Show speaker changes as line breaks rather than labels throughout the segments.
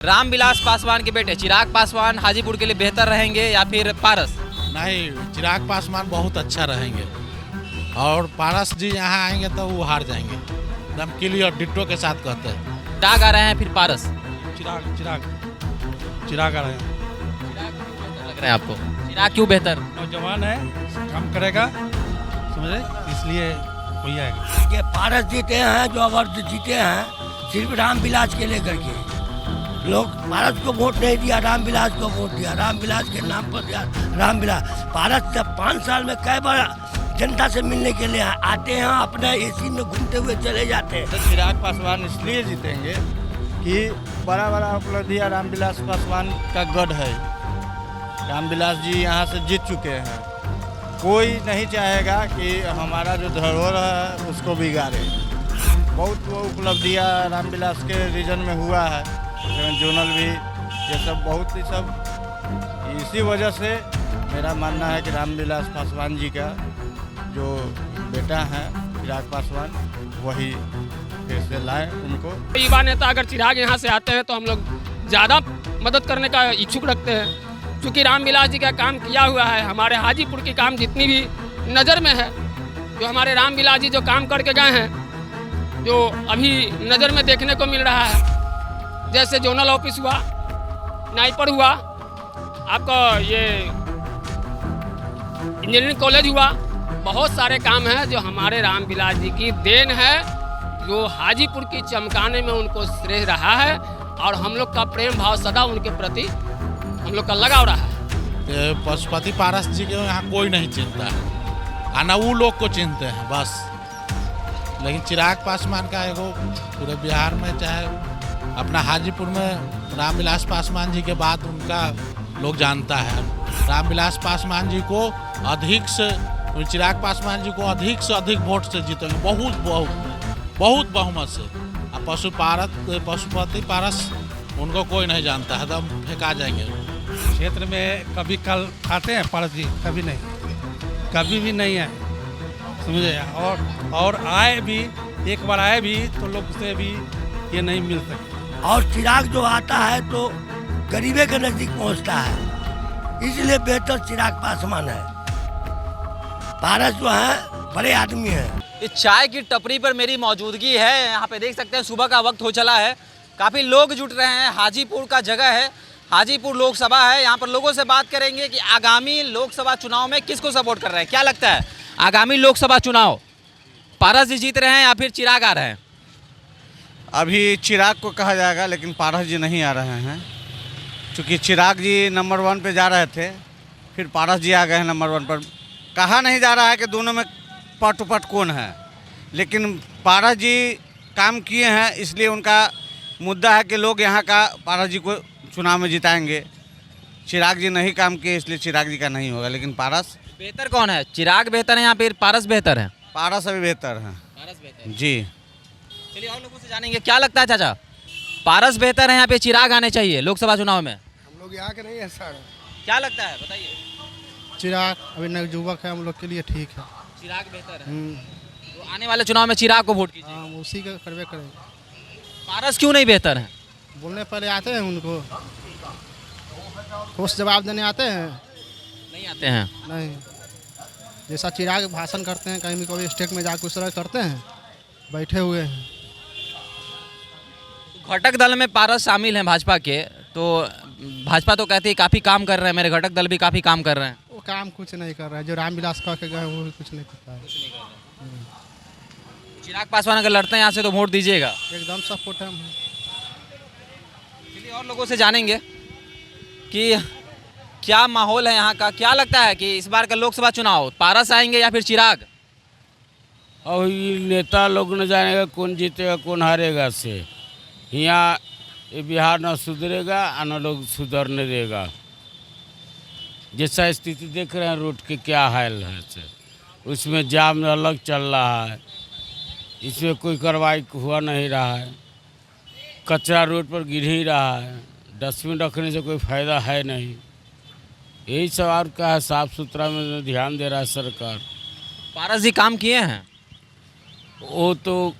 रामविलास पासवान के बेटे चिराग पासवान हाजीपुर के लिए बेहतर रहेंगे या फिर पारस?
नहीं, चिराग पासवान बहुत अच्छा रहेंगे और पारस जी यहाँ आएंगे तो वो हार जाएंगे। एकदम क्लियर डिट्टो के साथ कहते हैं।
चिराग आ रहे हैं फिर पारस?
चिराग चिराग चिराग आ रहे हैं।
चिराग क्यों बेहतर लग रहे हैं आपको? चिराग क्यों बेहतर?
नौजवान है, काम करेगा, समझे, इसलिए वही आएगा।
ये पारस जीते हैं, जो अवार्ड जीते हैं सिर्फ रामविलास के लेकर के। लोग पारस को वोट नहीं दिया, रामविलास को वोट दिया, रामविलास के नाम पर दिया। रामविलास पारस जब 5 साल में कई बार जनता से मिलने के लिए आते हैं, अपने एसी में घूमते हुए चले जाते हैं।
तो चिराग पासवान इसलिए जीतेंगे कि बड़ा बड़ा उपलब्धियाँ रामविलास पासवान का गढ़ है। रामविलास जी यहाँ से जीत चुके हैं। कोई नहीं चाहेगा कि हमारा जो धरोहर है उसको बिगाड़े। बहुत वो उपलब्धियाँ रामविलास के रीजन में हुआ है, जोनल भी, ये सब बहुत ही सब। इसी वजह से मेरा मानना है कि रामविलास पासवान जी का जो बेटा है चिराग पासवान, वही फिर से लाए उनको।
युवा नेता अगर चिराग यहाँ से आते हैं तो हम लोग ज़्यादा मदद करने का इच्छुक रखते हैं, क्योंकि रामविलास जी का काम किया हुआ है। हमारे हाजीपुर की काम जितनी भी नज़र में है, जो हमारे रामविलास जी जो काम करके गए हैं, जो अभी नज़र में देखने को मिल रहा है, जैसे जोनल ऑफिस हुआ, नाइपर हुआ, आपका ये इंजीनियरिंग कॉलेज हुआ, बहुत सारे काम हैं जो हमारे रामविलास जी की देन है, जो हाजीपुर की चमकाने में उनको श्रेय रहा है और हम लोग का प्रेम भाव सदा उनके प्रति हम लोग का लगाव रहा है।
पशुपति पारस जी के यहाँ कोई नहीं चिंता है, आना वो लोग को चिंते हैं बस। लेकिन चिराग पासवान का एगो पूरे बिहार में, चाहे अपना हाजीपुर में रामविलास पासवान जी के बाद उनका लोग जानता है। रामविलास पासवान जी को अधिक से, चिराग पासवान जी को अधिक से अधिक वोट से जीतेंगे, बहुत बहुमत से। अब पशुपति पारस उनको कोई नहीं जानता है, एकदम फेंका जाएंगे।
क्षेत्र में कभी कल खाते हैं पारस जी? कभी नहीं, कभी भी नहीं आए, समझे। और आए भी, एक बार आए भी तो लोग से भी ये नहीं मिल सकते।
और चिराग जो आता है तो गरीबे के नजदीक पहुंचता है, इसलिए बेहतर चिराग पासवान है। पारस जो है बड़े आदमी है।
इस चाय की टपरी पर मेरी मौजूदगी है। यहाँ पे देख सकते हैं सुबह का वक्त हो चला है, काफ़ी लोग जुट रहे हैं। हाजीपुर का जगह है, हाजीपुर लोकसभा है। यहाँ पर लोगों से बात करेंगे कि आगामी लोकसभा चुनाव में किसको सपोर्ट कर रहे हैं। क्या लगता है आगामी लोकसभा चुनाव पारस जी जीत रहे हैं या फिर चिराग आ रहे हैं?
अभी चिराग को कहा जाएगा, लेकिन पारस जी नहीं आ रहे हैं, क्योंकि चिराग जी नंबर 1 पे जा रहे थे, फिर पारस जी आ गए हैं नंबर 1 पर। कहा नहीं जा रहा है कि दोनों में पट पट कौन है, लेकिन पारस जी काम किए हैं, इसलिए उनका मुद्दा है कि लोग यहाँ का पारस जी को चुनाव में जिताएंगे। चिराग जी नहीं काम किए, इसलिए चिराग जी का नहीं होगा, लेकिन पारस।
बेहतर कौन है, चिराग बेहतर है या फिर पारस बेहतर है?
पारस अभी बेहतर है।
पारस बेहतर है
जी।
चलिए और लोगों से जानेंगे, क्या लगता है चाचा, पारस बेहतर है या फिर चिराग आने चाहिए लोकसभा चुनाव में?
हम लोग यहाँ के नहीं है सर।
क्या लगता है बताइए?
चिराग अभी नवयुवक है, हम लोग के लिए ठीक है।
चिराग बेहतर है, तो आने वाले चुनाव में चिराग को वोट कीजिए।
हाँ, उसी का करवे करेंगे।
पारस क्यों नहीं बेहतर है?
बोलने पहले आते हैं उनको, ठोस जवाब देने आते हैं?
नहीं आते हैं।
नहीं, जैसा चिराग भाषण करते हैं, कहीं भी कोई स्टेट में जाकर उस तरह करते हैं, बैठे हुए हैं।
घटक दल में पारस शामिल हैं भाजपा के, तो भाजपा तो कहती है काफ़ी काम कर रहे हैं, मेरे घटक दल भी काफ़ी काम कर रहे हैं।
वो काम कुछ नहीं कर रहा है, जो रामविलास कह के गए वो भी कुछ नहीं करता है।
चिराग पासवान अगर लड़ते हैं यहाँ से तो वोट दीजिएगा?
एकदम सपोर्ट है हम।
चलिए और लोगों से जानेंगे कि क्या माहौल है यहाँ का। क्या लगता है कि इस बार का लोकसभा चुनाव पारस आएंगे या फिर चिराग?
और ये नेता लोग न जानेगा कौन जीतेगा कौन हारेगा से। यहाँ ये बिहार न सुधरेगा और न लोग सुधरने देगा। जैसा स्थिति देख रहे हैं रोड के क्या हाल है से, उसमें जाम अलग चल रहा है, इसमें कोई कार्रवाई हुआ नहीं रहा है। कचरा रोड पर गिर ही रहा है, डस्टबिन रखने से कोई फ़ायदा है नहीं। यही सब और क्या है, साफ़ सुथरा में ध्यान दे रहा है सरकार।
पारस जी काम किए हैं?
वो तो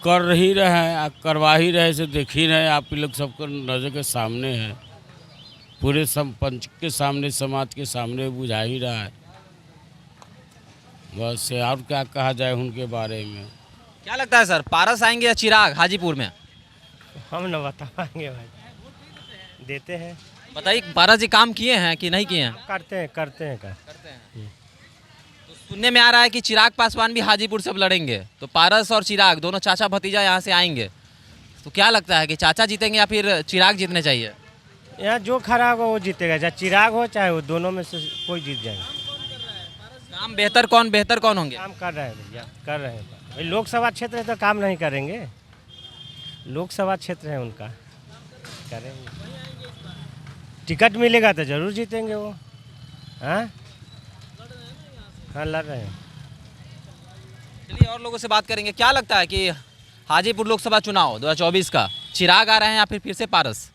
कर ही रहे हैं, करवा ही रहे से देख ही रहे हैं, आप लोग सबको नज़र के सामने है, पूरे पंच के सामने, समाज के सामने बुझा ही रहा है। बस और क्या कहा जाए उनके बारे में।
क्या लगता है सर, पारस आएंगे या चिराग हाजीपुर में?
हम न बता पाएंगे भाई, देते हैं।
बताइए, पारस जी काम किए हैं कि नहीं किए हैं?
करते हैं
तो सुनने में आ रहा है कि चिराग पासवान भी हाजीपुर से अब लड़ेंगे, तो पारस और चिराग दोनों चाचा भतीजा यहाँ से आएंगे, तो क्या लगता है कि चाचा जीतेंगे या फिर चिराग जीतने चाहिए?
यहाँ जो खड़ा होगा वो जीतेगा, चाहे चिराग हो चाहे वो, दोनों में से कोई जीत जाएगा।
काम बेहतर कौन होंगे?
काम कर रहे हैं भैया, कर रहे हैं भाई। लोकसभा क्षेत्र है तो काम नहीं करेंगे, लोकसभा क्षेत्र है उनका, करेंगे। टिकट मिलेगा तो जरूर जीतेंगे वो। हाँ लड़ रहे हैं।
चलिए और लोगों से बात करेंगे। क्या लगता है कि हाजीपुर लोकसभा चुनाव 2024 का चिराग आ रहे हैं या फिर से पारस?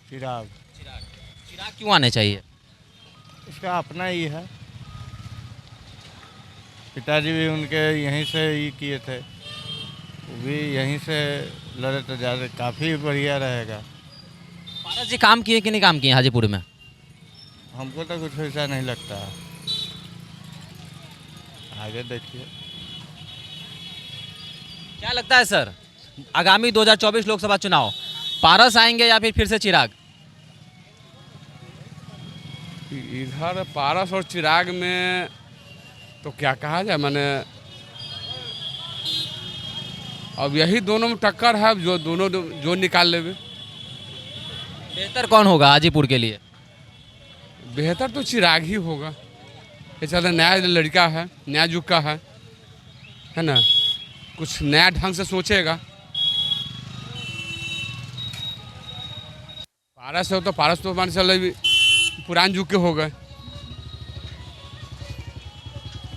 चिराग।
चिराग क्यों आने चाहिए?
इसका अपना ही है, पिताजी भी उनके यहीं से ही किए थे, वो भी यहीं से लड़े तो ज़्यादा काफ़ी बढ़िया रहेगा।
पारस जी काम किए कि नहीं काम किए हाजीपुर में?
हमको तो कुछ ऐसा नहीं लगता, आगे देखिए।
क्या लगता है सर, आगामी 2024 लोकसभा चुनाव पारस आएंगे या फिर से चिराग?
इधर पारस और चिराग में तो क्या कहा जाए, मैंने अब यही दोनों में टक्कर है, जो दोनों जो निकाल लेवे।
बेहतर कौन होगा हाजीपुर के लिए?
बेहतर तो चिराग ही होगा, ये चलते नया लड़का है, नया युग का है ना, कुछ नया ढंग से सोचेगा। पारस हो तो पारस तो मान चल पुरान युग के हो गए,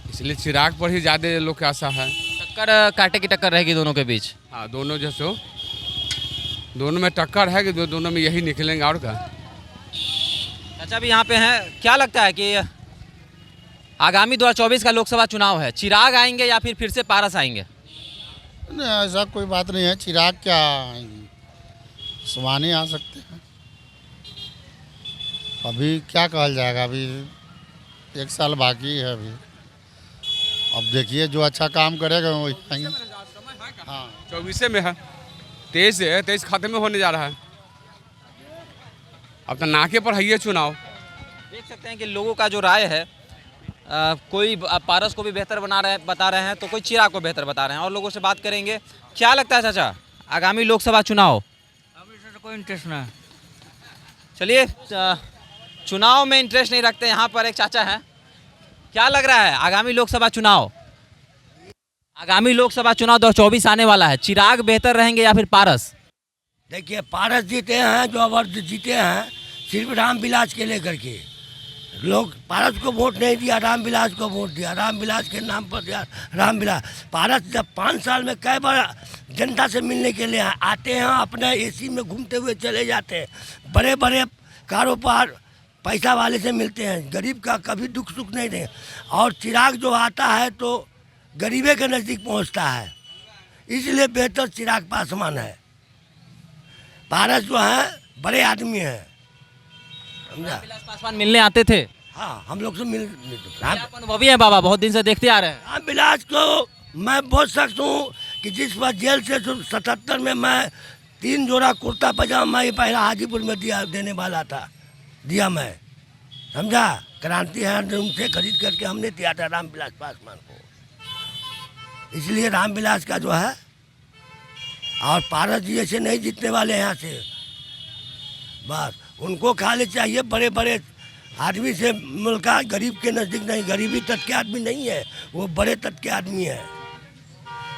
इसलिए चिराग पर ही ज़्यादा लोग की आशा है।
टक्कर कांटे की टक्कर रहेगी दोनों के बीच।
हाँ दोनों जैसे हो, दोनों में टक्कर है कि दोनों में यही निकलेंगे और क्या।
चाचा भी यहाँ पे हैं। क्या लगता है कि आगामी 2024 का लोकसभा चुनाव है, चिराग आएंगे या फिर से पारस आएंगे?
नहीं, ऐसा कोई बात नहीं है। चिराग क्या आएंगे, सुहाने आ सकते हैं। अभी क्या कहल जाएगा, अभी 1 साल बाकी है अभी। अब देखिए जो अच्छा काम करेगा वही आएंगे। हाँ
24 में है, 23 खाते में होने जा रहा है, अब तो नाके पर है ये चुनाव।
देख सकते हैं कि लोगों का जो राय है, कोई पारस को भी बेहतर बता रहे हैं, तो कोई चिराग को बेहतर बता रहे हैं। और लोगों से बात करेंगे। क्या लगता है चाचा, आगामी लोकसभा चुनाव?
अभी से कोई इंटरेस्ट ना।
चलिए, चुनाव में इंटरेस्ट नहीं रखते। यहाँ पर एक चाचा हैं। क्या लग रहा है आगामी लोकसभा चुनाव? आगामी लोकसभा चुनाव 2024 आने वाला है, चिराग बेहतर रहेंगे या फिर पारस?
देखिए, पारस जीते हैं, जो अवर जीते हैं सिर्फ रामविलास के लेकर के। लोग पारस को वोट नहीं दिया, रामविलास को वोट दिया, रामविलास के नाम पर दिया रामविलास। पारस जब 5 साल में कई बार जनता से मिलने के लिए आते हैं, अपने एसी में घूमते हुए चले जाते हैं, बड़े बड़े कारोबार पैसा वाले से मिलते हैं, गरीब का कभी दुख सुख नहीं दे। और चिराग जो आता है तो गरीबे के नज़दीक पहुंचता है, इसलिए बेहतर चिराग पासवान है। पारस जो है बड़े आदमी हैं, समझा।
रामविलास पासवान मिलने आते थे?
हाँ, हम लोग से मिल।
आप अनुभवी हैं बाबा, बहुत दिन से देखते आ रहे हैं।
रामविलास को मैं बोल सकता हूँ कि जिस बार जेल से 77 में मैं 3 जोड़ा कुर्ता पजामा ही पहला हाजीपुर में देने वाला था, दिया मैं, समझा। क्रांति है उनसे खरीद करके हमने दिया था रामविलास पासवान को। इसलिए रामविलास का जो है, और पारस जी ऐसे नहीं जीतने वाले यहाँ से। बस उनको खाली चाहिए बड़े बड़े आदमी से मुल्का, गरीब के नज़दीक नहीं, गरीबी तट के आदमी नहीं है वो, बड़े तट के आदमी है।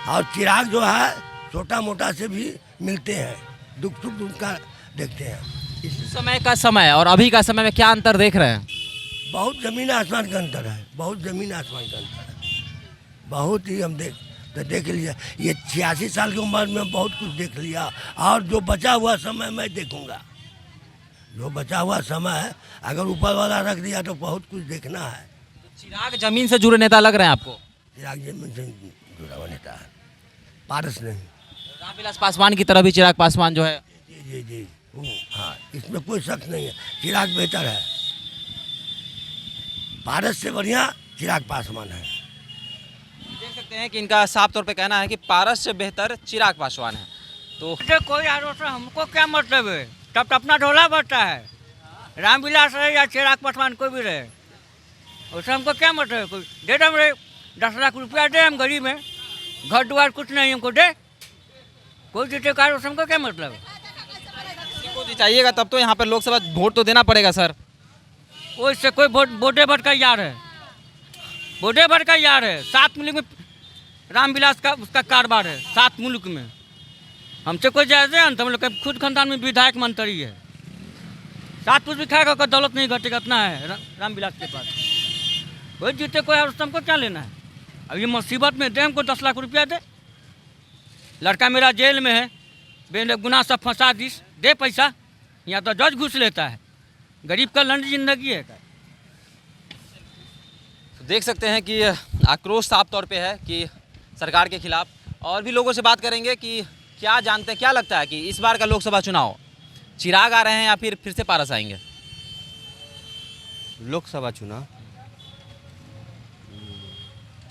और चिराग जो है छोटा मोटा से भी मिलते हैं, दुख सुख उनका देखते हैं।
इस समय का समय और अभी का समय में क्या अंतर देख रहे हैं?
बहुत ज़मीन आसमान का अंतर है, बहुत ज़मीन आसमान का अंतर है, बहुत ही। हम देख लिया, ये 86 साल की उम्र में बहुत कुछ देख लिया, और जो बचा हुआ समय मैं देखूंगा। जो बचा हुआ समय है अगर ऊपर वाला रख दिया तो बहुत कुछ देखना है।
चिराग जमीन से जुड़े नेता लग रहे हैं आपको?
चिराग जमीन से जुड़ा हुआ नेता है, पारस नहीं।
रामविलास पासवान की तरह भी चिराग पासवान जो है,
जी जी जी हाँ, इसमें कोई शक नहीं है, चिराग बेहतर है। भारत से बढ़िया चिराग पासवान है।
देख सकते हैं कि इनका साफ तौर पे कहना है कि पारस से बेहतर चिराग पासवान है। तो
कोई आरोप हमको क्या मतलब है, तब तो अपना ढोला बढ़ता है। रामविलास रहे या चिराग पासवान कोई भी रहे, उससे हमको क्या मतलब है। कोई दे दे हमरे 10 लाख रुपया दे, हम गरीब हैं, घर द्वार कुछ नहीं, हमको दे, कोई जीते कार, उससे हमको क्या मतलब है।
किसी को चाहिएगा तब तो यहाँ पर लोकसभा वोट तो देना पड़ेगा सर।
कोई से कोई बोटे भर का यार है, बोटे भर का यार है। 7 मुल्क में रामविलास का उसका कारोबार है, 7 मुल्क में। हमसे कोई जायज़ है, हम लोग के खुद खानदान में विधायक मंत्री है, 7 कुछ भी खाएगा, कोई दौलत नहीं घटेगा, इतना है रामविलास के पास। कोई जीते कोई, और हमको क्या लेना है। अब ये मुसीबत में दे, हमको 10 लाख रुपया दे, लड़का मेरा जेल में है, बेगुनाह सब फंसा दिस, दे पैसा। यहाँ तो जज घूस लेता है, गरीब का लंड जिंदगी है।
तो देख सकते हैं कि आक्रोश साफ तौर पे है कि सरकार के खिलाफ। और भी लोगों से बात करेंगे कि क्या जानते हैं, क्या लगता है कि इस बार का लोकसभा चुनाव चिराग आ रहे हैं या फिर से पारस आएंगे।
लोकसभा चुनाव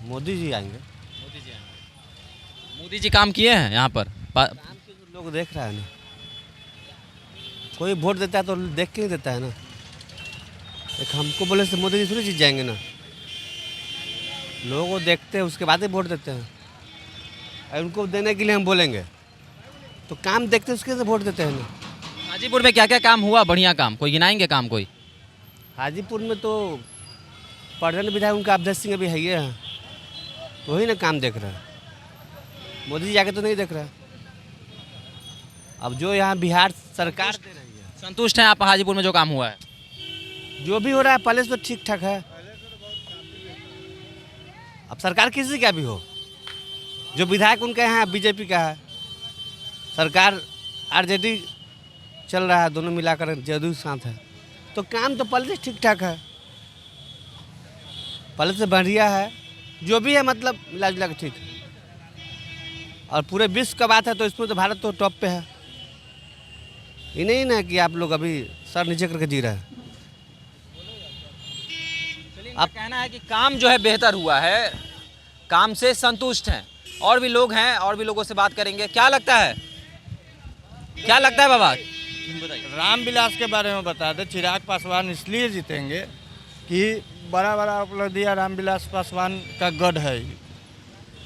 मोदी जी आएंगे।
मोदी जी काम किए हैं यहाँ पर।
लोग देख रहा है ना, कोई वोट देता है तो देख के ही देता है ना। एक हमको बोले से मोदी जी थोड़ी जीत जाएंगे ना, लोगों को देखते हैं उसके बाद ही वोट देते हैं। और उनको देने के लिए हम बोलेंगे तो काम देखते उसके से वोट देते हैं ना।
हाजीपुर में क्या क्या काम हुआ, बढ़िया काम कोई गिनाएंगे काम कोई।
हाजीपुर में तो प्रधान विधायक उनका अवधेश सिंह अभी है ही है, तो वही ना काम देख रहा है, मोदी जी जाके तो नहीं देख रहा। अब जो यहाँ बिहार सरकार दे रही है,
संतुष्ट हैं आप हाजीपुर में जो काम हुआ है?
जो भी हो रहा है पहले से तो ठीक ठाक है। अब सरकार किसी का भी हो, जो विधायक उनके हैं बीजेपी का है, सरकार आरजेडी चल रहा है, दोनों मिलाकर जदयू साथ है, तो काम तो पहले से ठीक ठाक है, पहले से बढ़िया है। जो भी है मतलब मिला जुला के ठीक है। और पूरे विश्व का बात है तो इसमें तो भारत तो टॉप पे है। ये नहीं ना कि आप लोग अभी सर नीचे करके जी रहे हैं।
आप कहना है कि काम जो है बेहतर हुआ है, काम से संतुष्ट हैं। और भी लोग हैं, और भी लोगों से बात करेंगे। क्या लगता है, क्या लगता है बाबा?
रामविलास के बारे में बता दें, चिराग पासवान इसलिए जीतेंगे कि बड़ा बड़ा उपलब्धियाँ रामविलास पासवान का गढ़ है।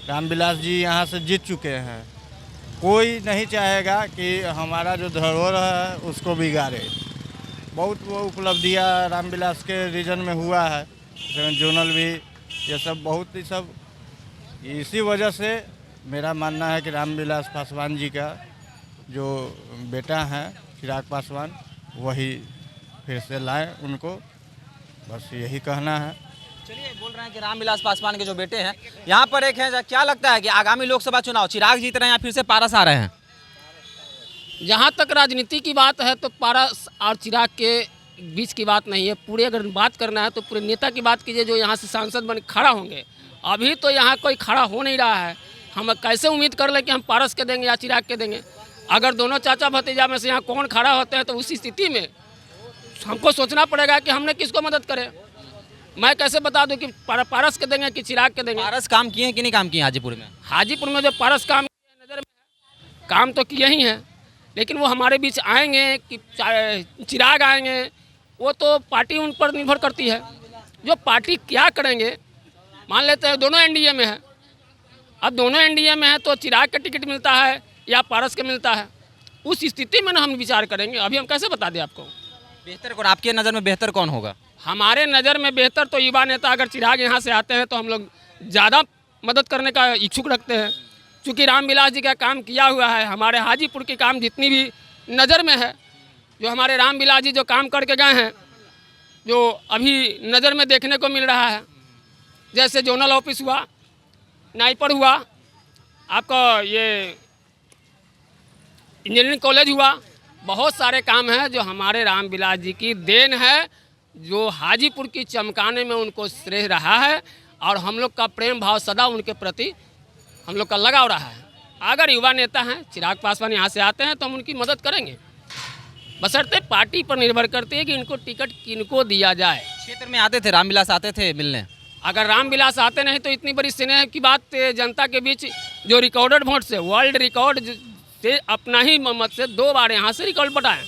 रामविलास जी यहाँ से जीत चुके हैं, कोई नहीं चाहेगा कि हमारा जो धरोहर है उसको बिगाड़े। बहुत वो उपलब्धियाँ रामविलास के रीजन में हुआ है, जोनल भी, ये सब बहुत ही सब। इसी वजह से मेरा मानना है कि रामविलास पासवान जी का जो बेटा है चिराग पासवान, वही फिर से लाएं उनको, बस यही कहना है।
चलिए, बोल रहे हैं कि रामविलास पासवान के जो बेटे हैं यहाँ पर एक हैं। क्या लगता है कि आगामी लोकसभा चुनाव चिराग जीत रहे हैं या फिर से पारस आ रहे हैं?
जहाँ तक राजनीति की बात है तो पारस और चिराग के बीच की बात नहीं है। पूरे अगर बात करना है तो पूरे नेता की बात कीजिए जो यहाँ से सांसद बन खड़ा होंगे। अभी तो यहाँ कोई खड़ा हो नहीं रहा है। हम कैसे उम्मीद कर ले कि हम पारस के देंगे या चिराग के देंगे? अगर दोनों चाचा भतीजा में से यहाँ कौन खड़ा होते हैं तो उसी स्थिति में हमको सोचना पड़ेगा कि हमने किसको मदद करें। मैं कैसे बता दूं कि पारस के देंगे कि चिराग के देंगे?
पारस काम किए हैं कि नहीं काम किए हाजीपुर में?
हाजीपुर में जो पारस काम नज़र में है, काम तो किए ही हैं, लेकिन वो हमारे बीच आएंगे कि चिराग आएंगे, वो तो पार्टी उन पर निर्भर करती है। जो पार्टी क्या करेंगे, मान लेते हैं दोनों एनडीए में है। अब दोनों एनडीए में है तो चिराग का टिकट मिलता है या पारस के मिलता है, उस स्थिति में ना हम विचार करेंगे। अभी हम कैसे बता दें आपको?
बेहतर कौन आपके नज़र में, बेहतर कौन होगा?
हमारे नज़र में बेहतर तो युवा नेता, अगर चिराग यहाँ से आते हैं तो हम लोग ज़्यादा मदद करने का इच्छुक रखते हैं, क्योंकि रामविलास जी का काम किया हुआ है। हमारे हाजीपुर की काम जितनी भी नज़र में है, जो हमारे रामविलास जी जो काम करके गए हैं, जो अभी नज़र में देखने को मिल रहा है, जैसे जोनल ऑफिस हुआ, नाइपर हुआ, आपका ये इंजीनियरिंग कॉलेज हुआ, बहुत सारे काम हैं जो हमारे रामविलास जी की देन है, जो हाजीपुर की चमकाने में उनको श्रेय रहा है। और हम लोग का प्रेम भाव सदा उनके प्रति हम लोग का लगाव रहा है। अगर युवा नेता हैं, चिराग पासवान यहाँ से आते हैं तो हम उनकी मदद करेंगे, बशर्ते पार्टी पर निर्भर करती है कि इनको टिकट किनको दिया जाए।
क्षेत्र में आते थे, रामविलास आते थे मिलने।
अगर रामविलास आते नहीं तो इतनी बड़ी स्नेह की बात जनता के बीच, जो रिकॉर्डेड वोट से, वर्ल्ड रिकॉर्ड से अपना ही मत से 2 बार यहाँ से रिकॉर्ड बटाए,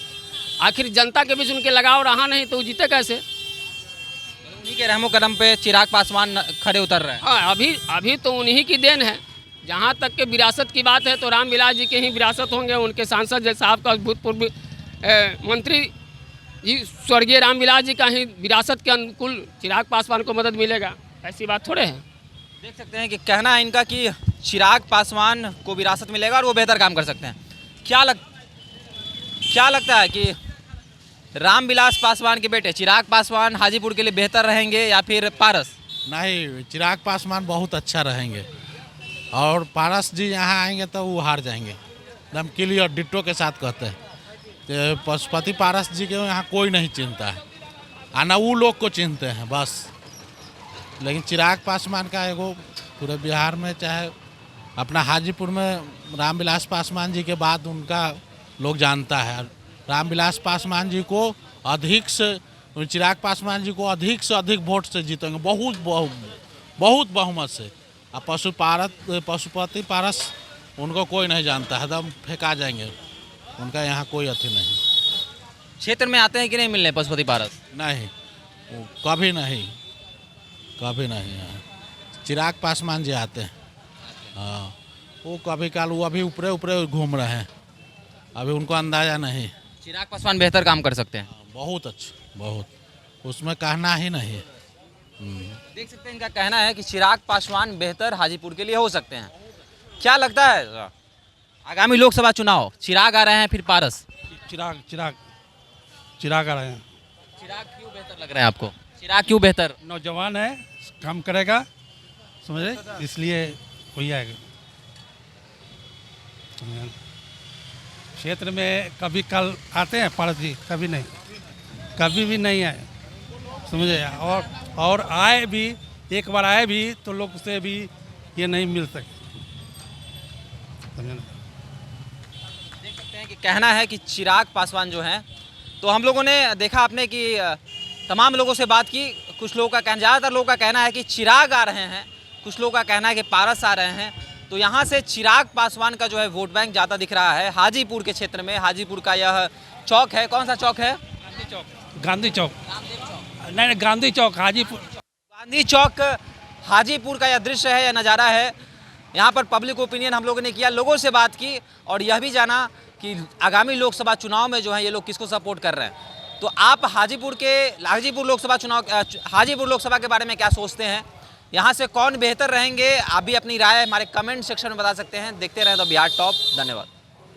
आखिर जनता के बीच उनके लगाव रहा नहीं तो जीते कैसे?
उन्हीं के रहमो कदम पे चिराग पासवान खड़े उतर रहे हैं।
हाँ, अभी तो उन्हीं की देन है। जहाँ तक के विरासत की बात है तो रामविलास जी के ही विरासत होंगे। उनके सांसद जैसा आपका भूतपूर्व मंत्री जी स्वर्गीय रामविलास जी का ही विरासत के अनुकूल चिराग पासवान को मदद मिलेगा, ऐसी बात थोड़े है।
देख सकते हैं कि कहना है इनका कि चिराग पासवान को विरासत मिलेगा और वो बेहतर काम कर सकते हैं। क्या लगता है कि रामविलास पासवान के बेटे चिराग पासवान हाजीपुर के लिए बेहतर रहेंगे या फिर पारस?
नहीं, चिराग पासवान बहुत अच्छा रहेंगे और पारस जी यहाँ आएंगे तो वो हार जाएंगे, एकदम क्लियर डिट्टो के साथ कहते हैं। तो पशुपति पारस जी के यहाँ कोई नहीं चिंता है, आना वो लोग को चिंते हैं बस। लेकिन चिराग पासवान का एगो पूरे बिहार में, चाहे अपना हाजीपुर में रामविलास पासवान जी के बाद उनका लोग जानता है। रामविलास पासवान जी को अधिक से, चिराग पासवान जी को अधिक से अधिक वोट से जीतेंगे, बहुत बहुमत से। अब पशुपति पारस उनको कोई नहीं जानता है, एकदम फेंका जाएंगे, उनका यहाँ कोई अथी नहीं।
क्षेत्र में आते हैं कि नहीं मिलने पशुपति पारस?
नहीं, कभी नहीं यहाँ चिराग पासवान जी आते हैं। हाँ, वो कभी काल वो अभी ऊपरे घूम रहे हैं, अभी उनको अंदाज़ा नहीं।
चिराग पासवान बेहतर काम कर सकते हैं।
बहुत अच्छा, बहुत, उसमें कहना ही नहीं है।
देख सकते हैं इनका कहना है कि चिराग पासवान बेहतर हाजीपुर के लिए हो सकते हैं। क्या लगता है आगामी लोकसभा चुनाव, चिराग आ रहे हैं फिर पारस?
चिराग आ रहे हैं।
चिराग क्यों बेहतर लग रहे हैं आपको? चिराग क्यों बेहतर?
नौजवान है, काम करेगा, समझे, इसलिए वही आएगा। क्षेत्र में कभी कल आते हैं पारस जी, कभी नहीं, कभी भी नहीं आए, समझे। और आए भी, एक बार आए भी तो लोग से भी ये नहीं मिल सके, समझे ना।
देख सकते हैं कि कहना है कि चिराग पासवान जो हैं, तो हम लोगों ने देखा आपने कि तमाम लोगों से बात की। कुछ लोगों का कहना, ज़्यादातर लोगों का कहना है कि चिराग आ रहे हैं, कुछ लोगों का कहना है कि पारस आ रहे हैं। तो यहाँ से चिराग पासवान का जो है वोट बैंक ज़्यादा दिख रहा है हाजीपुर के क्षेत्र में। हाजीपुर का यह चौक है, कौन सा चौक है?
गांधी चौक नहीं, गांधी चौक हाजीपुर।
गांधी चौक हाजीपुर का यह दृश्य है, यह नज़ारा है। यहाँ पर पब्लिक ओपिनियन हम लोगों ने किया, लोगों से बात की और यह भी जाना कि आगामी लोकसभा चुनाव में जो है ये लोग किसको सपोर्ट कर रहे हैं। तो आप हाजीपुर लोकसभा के बारे में क्या सोचते हैं? यहाँ से कौन बेहतर रहेंगे? आप भी अपनी राय हमारे कमेंट सेक्शन में बता सकते हैं। देखते रहें तो बिहार टॉप। धन्यवाद।